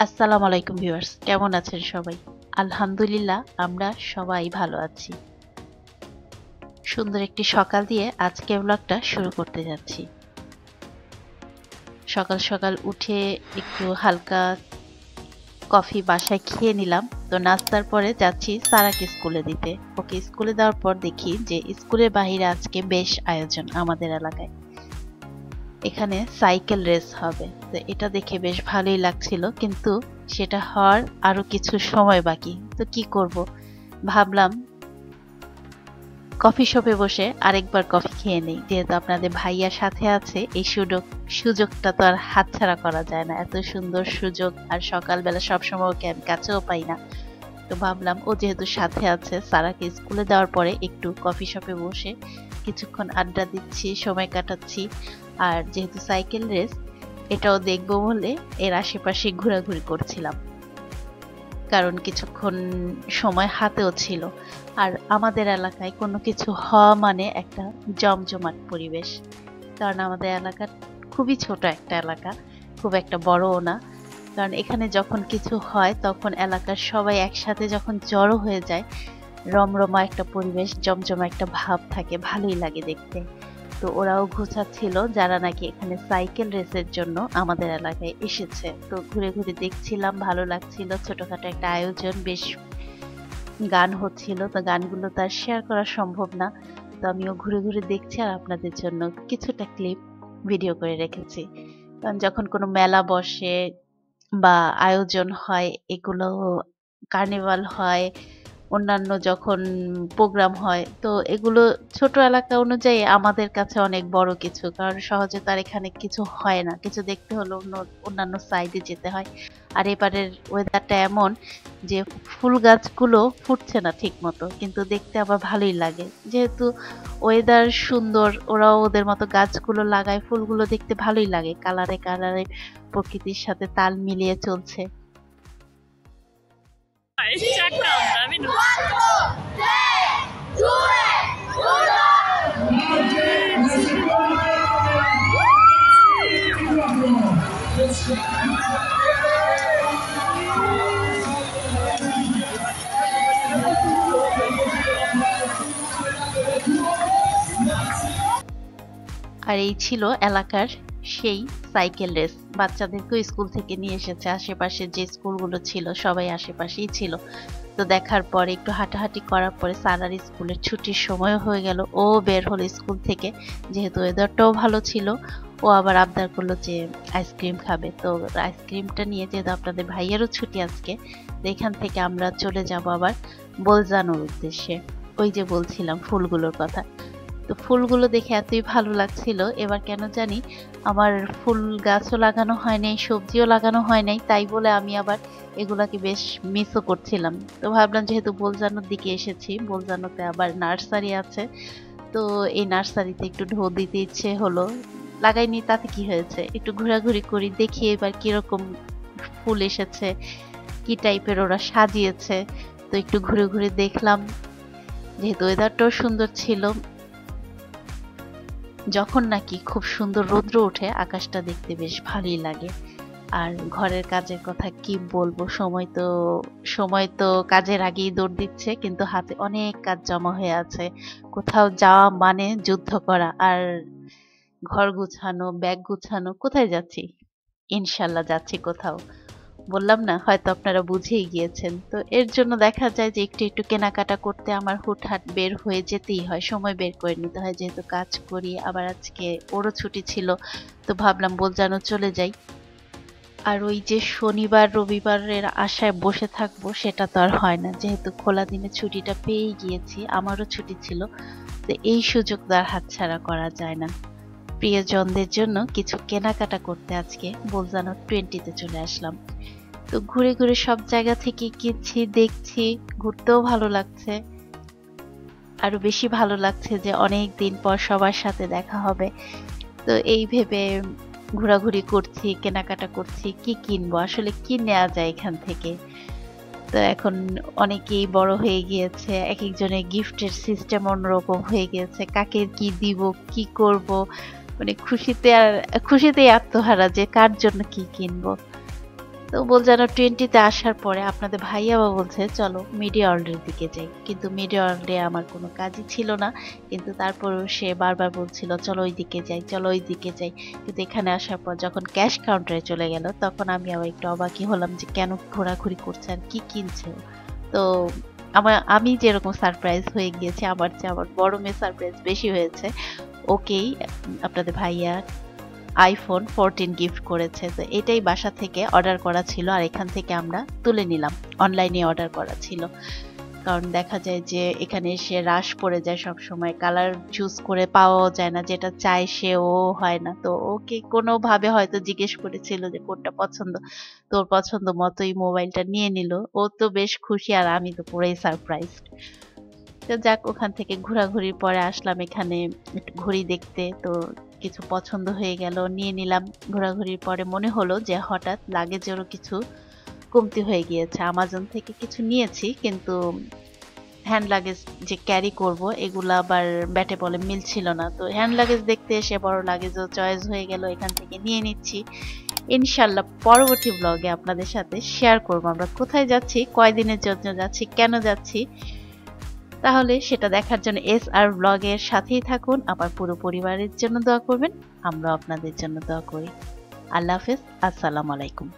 আসসালামু আলাইকুম ভিউয়ার্স, কেমন আছেন সবাই? আলহামদুলিল্লাহ আমরা সবাই ভালো আছি। সুন্দর একটি সকাল দিয়ে আজকের ব্লগটা শুরু করতে যাচ্ছি। সকাল সকাল উঠে একটু হালকা কফি বাসায় খেয়ে নিলাম। তো নাস্তার পরে যাচ্ছি সারাকে স্কুলে দিতে। ওকে স্কুলে দেওয়ার পর দেখি যে স্কুলের বাহিরে আজকে বেশ আয়োজন আমাদের এলাকায়। এখানে সাইকেল রেস হবে। তো এটা দেখে বেশ ভালোই লাগছিল, কিন্তু সেটা হওয়ার আরো কিছু সময় বাকি। তো কি করব, ভাবলাম কফি শপে বসে আরেকবার কফি খেয়ে নেই। যেহেতু আপনাদের ভাইয়া সাথে আছে, এই সুযোগটা তো আর হাতছাড়া করা যায় না। এত সুন্দর সুযোগ আর সকালবেলা সবসময় ওকে আমি কাছেও পাই না। তো ভাবলাম ও যেহেতু সাথে আছে, সারাকে স্কুলে দেওয়ার পরে একটু কফি শপে বসে কিছুক্ষণ আড্ডা দিচ্ছি, সময় কাটাচ্ছি। আর যেহেতু সাইকেল রেস, এটাও দেখবো বলে এর আশেপাশে ঘোরাঘুরি করছিলাম, কারণ কিছুক্ষণ সময় হাতেও ছিল। আর আমাদের এলাকায় কোনো কিছু হওয়া মানে একটা জমজমাট পরিবেশ, কারণ আমাদের এলাকা খুবই ছোট একটা এলাকা, খুব একটা বড়ও না। কারণ এখানে যখন কিছু হয় তখন এলাকার সবাই একসাথে যখন জড়ো হয়ে যায়, রমরমা একটা পরিবেশ, জমজমা একটা ভাব থাকে, ভালোই লাগে দেখতে। তো ওরাও ঘুচাচ্ছিল যারা নাকি এখানে সাইকেল রেসের জন্য আমাদের এলাকায় এসেছে। তো ঘুরে ঘুরে দেখছিলাম, ভালো লাগছিল। ছোটখাটো একটা আয়োজন, বেশ গান হচ্ছিল। তো গানগুলো তো আর শেয়ার করা সম্ভব না। তো আমিও ঘুরে ঘুরে দেখছি আর আপনাদের জন্য কিছুটা ক্লিপ ভিডিও করে রেখেছি। কারণ যখন কোনো মেলা বসে বা আয়োজন হয়, এগুলো কার্নিভাল হয়, অন্যান্য যখন প্রোগ্রাম হয়, তো এগুলো ছোট এলাকা অনুযায়ী আমাদের কাছে অনেক বড় কিছু। কারণ সহজে তো আর এখানে কিছু হয় না। কিছু দেখতে হলে অন্যান্য সাইডে যেতে হয়। আর এবারের ওয়েদারটা এমন যে ফুল গাছগুলো ফুটছে না ঠিক মতো, কিন্তু দেখতে আবার ভালোই লাগে। যেহেতু ওয়েদার সুন্দর, ওরাও ওদের মতো গাছগুলো লাগায়, ফুলগুলো দেখতে ভালোই লাগে, কালারে কালারে প্রকৃতির সাথে তাল মিলিয়ে চলছে। আর এই ছিল এলাকার সেই সাইকেল রেস। বাচ্চাদেরকেও স্কুল থেকে নিয়ে এসেছে, আশেপাশে যে স্কুলগুলো ছিল সবাই আশেপাশেই ছিল। তো দেখার পরে একটু হাঁটাহাঁটি করার পরে সারার স্কুলের ছুটির সময়ও হয়ে গেল। ও বের হলো স্কুল থেকে, যেহেতু ওয়েদারটাও ভালো ছিল। ও আবার আবদার করলো যে আইসক্রিম খাবে। তো আইসক্রিমটা নিয়ে, যেহেতু আপনাদের ভাইয়েরও ছুটি আজকে, তো এখান থেকে আমরা চলে যাব আবার বলজানোর উদ্দেশ্যে। ওই যে বলছিলাম ফুলগুলোর কথা। তো ফুলগুলো দেখে এতই ভালো লাগছিল, এবার কেন জানি আমার ফুল গাছও লাগানো হয় নাই, সবজিও লাগানো হয় নাই, তাই বলে আমি আবার এগুলাকে বেশ মিসও করছিলাম। তো ভাবলাম যেহেতু বলজানোর দিকে এসেছি, বলজানোতে আবার নার্সারি আছে, তো এই নার্সারিতে একটু ঢো দিতে ইচ্ছে হলো। লাগাইনি তাতে কি হয়েছে, একটু ঘোরাঘুরি করি, দেখি এবার কিরকম ফুল এসেছে, কি টাইপের ওরা সাজিয়েছে। তো একটু ঘুরে ঘুরে দেখলাম। যেহেতু ওয়েদারটাও সুন্দর ছিল, যখন নাকি খুব সুন্দর রৌদ্র ওঠে, আকাশটা দেখতে বেশ ভালোই লাগে। আর ঘরের কাজের কথা কি বলবো, সময় তো কাজের আগেই দৌড় দিচ্ছে, কিন্তু হাতে অনেক কাজ জমা হয়ে আছে। কোথাও যাওয়া মানে যুদ্ধ করা। আর ঘর গুছানো, ব্যাগ গুছানো। কোথায় যাচ্ছি? ইনশাল্লাহ যাচ্ছি কোথাও। বললাম না, হয়তো আপনারা বুঝেই গিয়েছেন। তো এর জন্য দেখা যায় যে একটু একটু কেনাকাটা করতে আমার হুটহাট বের হয়ে যেতেই হয়, সময় বের করে নিতে হয়, যেহেতু কাজ করি। আবার আজকে ওরও ছুটি ছিল, তো ভাবলাম বলজানো চলে যাই। আর ওই যে শনিবার রবিবারের আশায় বসে থাকবো, সেটা তো আর হয় না। যেহেতু খোলা দিনে ছুটিটা পেয়েই গিয়েছি, আমারও ছুটি ছিল, তো এই সুযোগ তো আর হাতছাড়া করা যায় না। প্রিয়জনদের জন্য কিছু কেনাকাটা করতে আজকে বলজানো 20-তে চলে আসলাম। তো ঘুরে ঘুরে সব জায়গা থেকে কিনছি, দেখছি, ঘুরতেও ভালো লাগছে। আরো বেশি ভালো লাগছে যে অনেক দিন পর সবার সাথে দেখা হবে। তো এই ভেবে ঘোরাঘুরি করছি, কেনাকাটা করছি, কি কিনবো, আসলে কি নেওয়া যায় এখান থেকে। তো এখন অনেকেই বড় হয়ে গিয়েছে, এক একজনের গিফটের সিস্টেম অন্যরকম হয়ে গিয়েছে, কাকে কি দিব, কি করব, মানে খুশিতেই আত্মহারা যে কার জন্য কি কিনবো। তো যেন 20 তে আসার পরে আপনাদের ভাইয়া বলছে চলো মিডিয়া ওয়ার্ল্ডের দিকে যাই, কিন্তু মিডিয়া ওয়ার্ল্ডে আমার কোনো কাজই ছিল না, কিন্তু তারপরেও সে বারবার বলছিল চলো ওই দিকে যাই, চলো ওই দিকে যাই। কিন্তু এখানে আসার পর যখন ক্যাশ কাউন্টারে চলে গেল তখন আমি আবার একটু অবাকই হলাম যে কেন ঘোরাঘুরি করছে আর কি কিনছে ও। তো আমি যেরকম সারপ্রাইজ হয়ে গিয়েছি, আমার চেয়ে আমার বড় মেয়ে সারপ্রাইজ বেশি হয়েছে। ওকেই আপনাদের ভাইয়া iPhone 14 গিফট করেছে। তো এটাই বাসা থেকে অর্ডার করা ছিল আর এখান থেকে আমরা তুলে নিলাম। অনলাইনে অর্ডার করা ছিল। কারণ দেখা যায় যে এখানে এসে রাশ পড়ে যায় সবসময়। কালার চুজ করে পাওয়াও যায় না। যেটা চায় সেও হয় না। তো ওকে কোনোভাবে হয়তো জিজ্ঞেস করেছিল যে কোনটা পছন্দ। তো ওর পছন্দ মতোই মোবাইলটা নিয়ে নিল। ও তো বেশ খুশি আর আমি তো পুরাই সারপ্রাইজড। তো যাক, ওখান থেকে ঘোরাঘুরির পরে আসলাম এখানে একটু ঘড়ি দেখতে। তো কিছু পছন্দ হয়ে গেল, নিয়ে নিলাম। ঘোরাঘুরির পরে মনে হলো যে হঠাৎ লাগেজেরও কিছু কমতি হয়ে গিয়েছে। আমাজন থেকে কিছু নিয়েছি, কিন্তু হ্যান্ড লাগেজ যে ক্যারি করব এগুলা আবার ব্যাটে বলে মিলছিল না। তো হ্যান্ড লাগেজ দেখতে এসে বড় লাগেজও চয়েস হয়ে গেল, এখান থেকে নিয়ে নিচ্ছি। ইনশাল্লাহ পরবর্তী ব্লগে আপনাদের সাথে শেয়ার করব আমরা কোথায় যাচ্ছি, কয়দিনের জন্য যাচ্ছি, কেন যাচ্ছি। তাহলে সেটা দেখার জন্য SR ব্লগের সাথেই থাকুন। আমার পুরো পরিবারের জন্য দোয়া করবেন। আমরাও আপনাদের জন্য দোয়া করি। আল্লাহ হাফেজ। আসসালামু আলাইকুম।